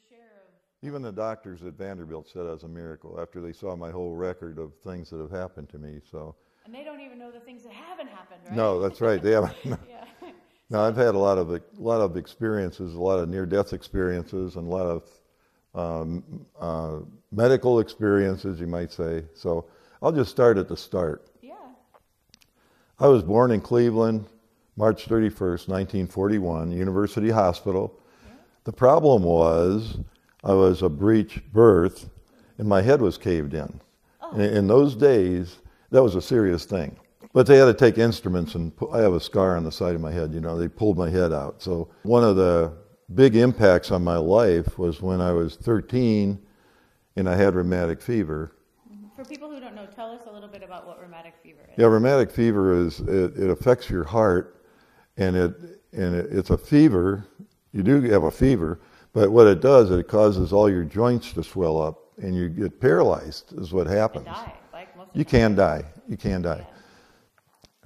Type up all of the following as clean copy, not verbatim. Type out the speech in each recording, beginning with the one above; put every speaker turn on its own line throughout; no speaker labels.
share of...
Even the doctors at Vanderbilt said I was a miracle after they saw my whole record of things that have happened to me. So.
And they don't even know the things that haven't happened, right?
No, that's right. They haven't. No.
Yeah.
No, I've had a lot of experiences, a lot of near-death experiences, and a lot of medical experiences, you might say. So I'll just start at the start.
Yeah.
I was born in Cleveland, March 31st, 1941, University Hospital. Yeah. The problem was I was a breech birth, and my head was caved in. Oh. And in those days, that was a serious thing. But they had to take instruments, and I have a scar on the side of my head. You know, they pulled my head out. So one of the big impacts on my life was when I was 13 and I had rheumatic fever.
For people who don't know, tell us a little bit about what rheumatic fever is.
Yeah, rheumatic fever is, it affects your heart, and it's a fever. You do have a fever, but what it does, it causes all your joints to swell up, and you get paralyzed is what happens.
And die, like most of
You can die. You can die.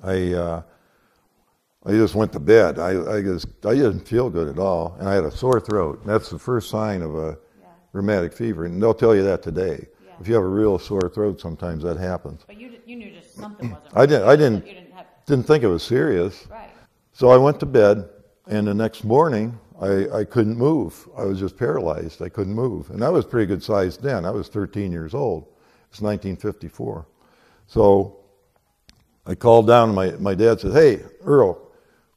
Yeah. I just went to bed. I didn't feel good at all, and I had a sore throat. And that's the first sign of a rheumatic fever, and they'll tell you that today. Yeah. If you have a real sore throat, sometimes that happens.
But you knew just something wasn't
right. I didn't think it was serious.
Right.
So I went to bed, and the next morning I couldn't move. I was just paralyzed. I couldn't move, and I was pretty good sized then. I was 13 years old. It's 1954. So I called down, and my dad said, "Hey, Earl,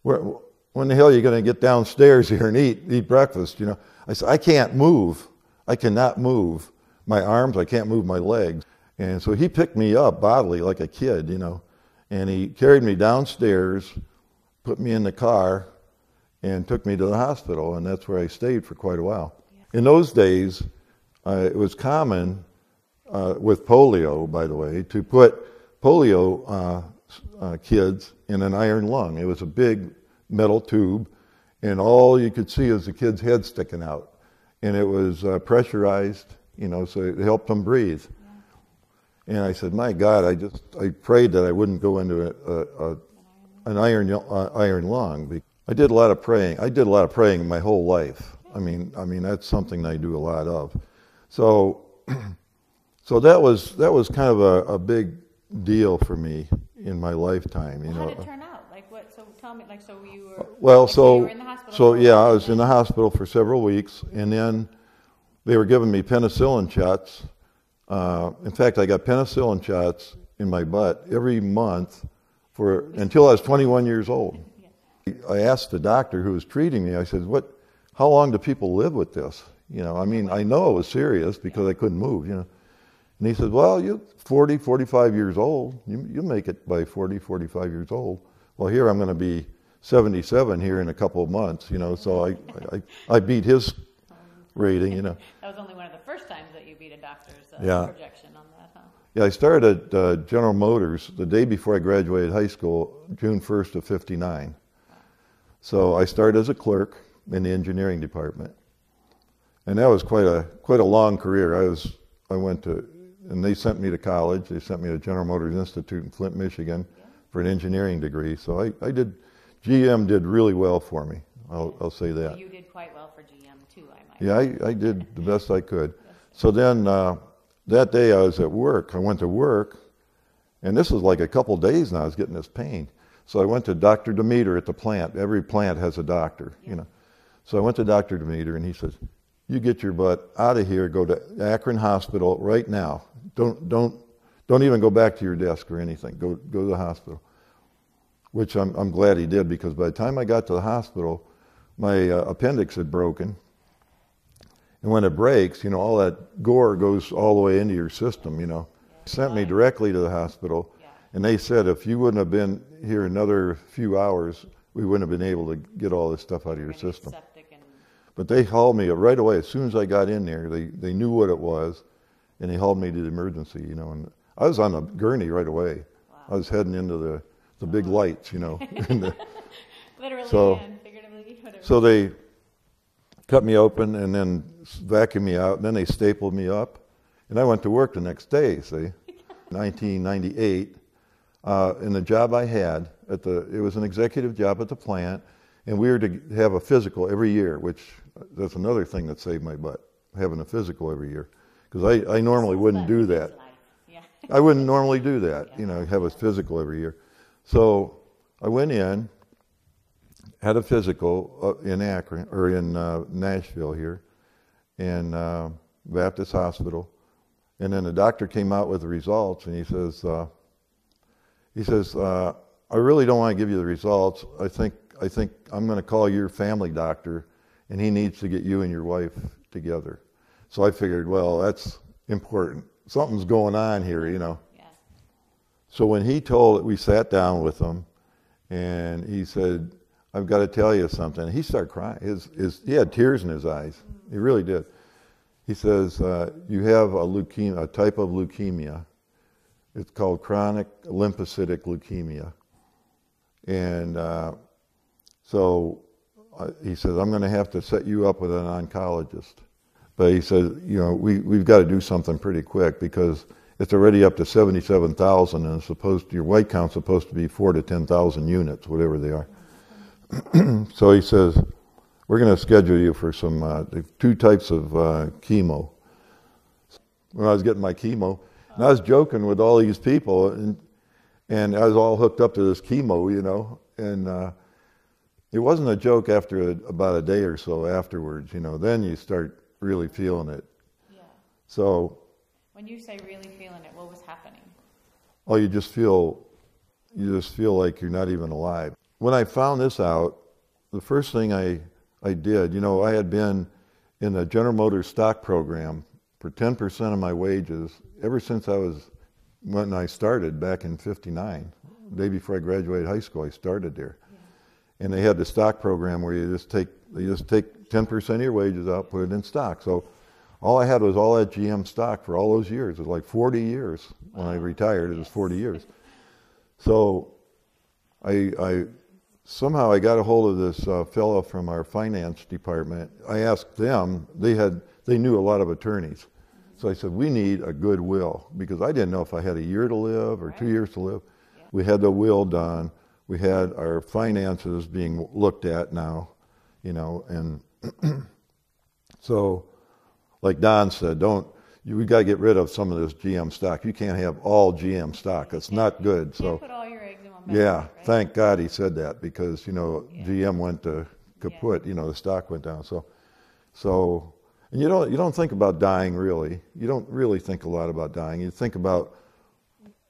when the hell are you going to get downstairs here and eat breakfast?" You know, I said, "I can't move. I cannot move my arms. I can't move my legs." And so he picked me up bodily like a kid, you know, and he carried me downstairs, put me in the car, and took me to the hospital, and that's where I stayed for quite a while. Yeah. In those days, it was common with polio, by the way, to put polio kids in an iron lung. It was a big metal tube, and all you could see is the kid's head sticking out. And it was pressurized, you know, so it helped them breathe. Yeah. And I said, my God, I prayed that I wouldn't go into an iron lung. I did a lot of praying. I did a lot of praying my whole life. I mean that's something I do a lot of. So that was kind of a big deal for me in my lifetime.
How did it turn out? Like what? So tell me. Like so you were.
Well,
so you were in the hospital.
So yeah, I was in the hospital for several weeks, and then they were giving me penicillin shots. In fact, I got penicillin shots in my butt every month until I was 21 years old. Yeah. I asked the doctor who was treating me. I said, how long do people live with this? You know, I mean, I know it was serious because I couldn't move. You know. And he said, well, you're 40, 45 years old. You'll make it by 40, 45 years old. Well, here I'm going to be 77 here in a couple of months, you know, so I beat his rating, you know.
That was only one of the first times that you beat a doctor's projection on that, huh?
Yeah, I started at General Motors the day before I graduated high school, June 1st of 59. Wow. So I started as a clerk in the engineering department. And that was quite a long career. I went to... And they sent me to college. They sent me to General Motors Institute in Flint, Michigan, for an engineering degree. So GM did really well for me. I'll say that.
Well, you did quite well for GM too, I might.
Yeah, I did the best I could. So then that day I was at work. I went to work, and this was like a couple days now. I was getting this pain. So I went to Dr. Demeter at the plant. Every plant has a doctor, you know. So I went to Dr. Demeter, and he says, "You get your butt out of here. Go to Akron Hospital right now. Don't even go back to your desk or anything. Go to the hospital." Which I'm glad he did, because by the time I got to the hospital, my appendix had broken. And when it breaks, you know, all that gore goes all the way into your system, you know. Sent me directly to the hospital, and they said if you wouldn't have been here another few hours, we wouldn't have been able to get all this stuff out of your system. But they hauled me right away. As soon as I got in there, they knew what it was, and they hauled me to the emergency, you know. And I was on a gurney right away. Wow. I was heading into the big lights, you know.
Literally and figuratively. Whatever.
So they cut me open and then vacuumed me out, and then they stapled me up. And I went to work the next day, see. 1998. And the job I had, it was an executive job at the plant, and we were to have a physical every year, which that's another thing that saved my butt. having a physical every year, because I normally wouldn't do that.
Yeah.
I wouldn't normally do that, have a physical every year. So I went in, had a physical in Akron, or in Nashville here, in Baptist Hospital. And then the doctor came out with the results, and he says, I really don't want to give you the results. I think I'm going to call your family doctor, and he needs to get you and your wife together. So I figured, well, that's important. Something's going on here, Yeah. So when he told it, we sat down with him, and he said, I've got to tell you something. He started crying. He had tears in his eyes. He really did. He says, you have a type of leukemia. It's called chronic lymphocytic leukemia. And so he says, I'm going to have to set you up with an oncologist. But he says, we've got to do something pretty quick, because it's already up to 77,000, and your white count's supposed to be 4,000 to 10,000 units, whatever they are. So he says, we're going to schedule you for some 2 types of chemo. When I was getting my chemo, and I was joking with all these people, and I was all hooked up to this chemo, and it wasn't a joke after about a day or so afterwards, then you start really feeling it.
Yeah.
So
when you say really feeling it, what was happening?
Oh, you just feel like you're not even alive. When I found this out, the first thing I did, I had been in the General Motors stock program for 10% of my wages ever since when I started back in '59. The day before I graduated high school, I started there. Yeah. And they had the stock program where they just take 10% of your wages out, put it in stock. So all I had was all that GM stock for all those years. It was like 40 years. When I retired, it was 40 years. So I somehow I got a hold of this fellow from our finance department. I asked them, they knew a lot of attorneys. So I said, we need a good will, because I didn't know if I had a year to live or 2 years to live. Yeah. We had the will done. We had our finances being looked at now, and so like Don said, we got to get rid of some of this GM stock. You can't have all GM stock. It's not good. So
put all your eggs in one basket.
Yeah,
right?
Thank God he said that, because GM went to kaput. The stock went down. So and you don't think about dying really. You don't really think a lot about dying. You think about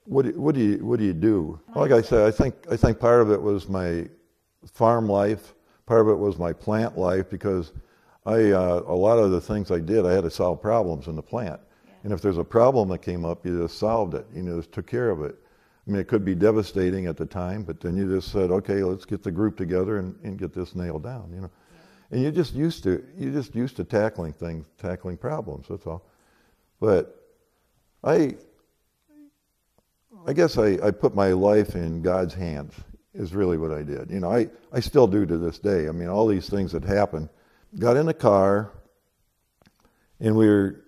what do you do? Like I said, I think part of it was my farm life. Part of it was my plant life, because a lot of the things I did, I had to solve problems in the plant. Yeah. And if there's a problem that came up, you just solved it. Just took care of it. I mean, it could be devastating at the time, but then you just said, okay, let's get the group together and get this nailed down. Yeah. And you're just used to tackling problems. That's all. But I guess I put my life in God's hands. Is really what I did. I still do to this day. I mean, all these things that happened. Got in the car, and we were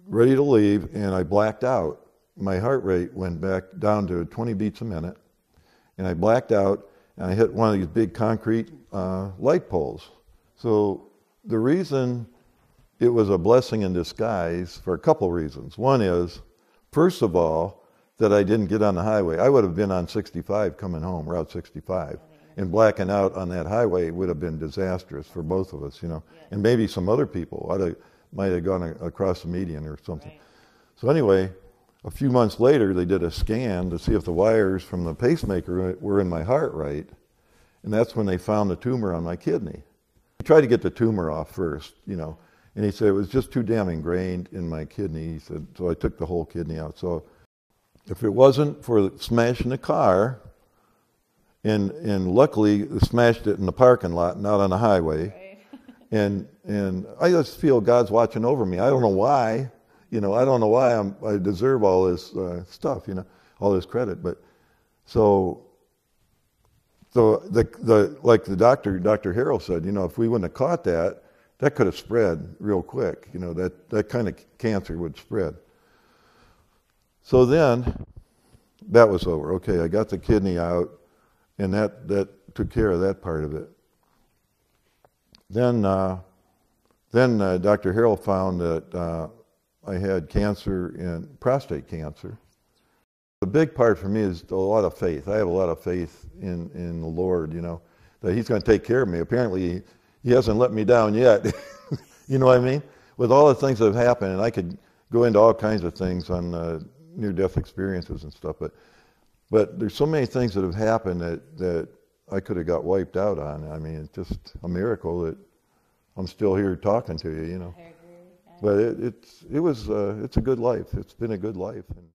ready to leave, and I blacked out. My heart rate went back down to 20 beats a minute, and I blacked out, and I hit one of these big concrete light poles. So the reason it was a blessing in disguise, for a couple reasons. One is, first of all, that I didn't get on the highway. I would have been on 65 coming home, Route 65. And blacking out on that highway would have been disastrous for both of us, And maybe some other people might have gone across the median or something. Right. So anyway, a few months later, they did a scan to see if the wires from the pacemaker were in my heart right. And that's when they found the tumor on my kidney. We tried to get the tumor off first, And he said it was just too damn ingrained in my kidney. He said, so I took the whole kidney out. So if it wasn't for smashing the car, and luckily smashed it in the parking lot, not on the highway, right. and I just feel God's watching over me. I don't know why, I don't know why I deserve all this stuff, all this credit, but so like the Dr. Harrell said, if we wouldn't have caught that could have spread real quick, that kind of cancer would spread. So then, that was over. Okay, I got the kidney out, and that took care of that part of it. Then Then Dr. Harrell found that I had cancer and prostate cancer. The big part for me is a lot of faith. I have a lot of faith in the Lord, you know, that He's going to take care of me. Apparently, He hasn't let me down yet. You know what I mean? With all the things that have happened, and I could go into all kinds of things on near-death experiences and stuff, but there's so many things that have happened that I could have got wiped out on. I mean, it's just a miracle that I'm still here talking to you, you know.
I agree.
But it's a good life. It's been a good life. And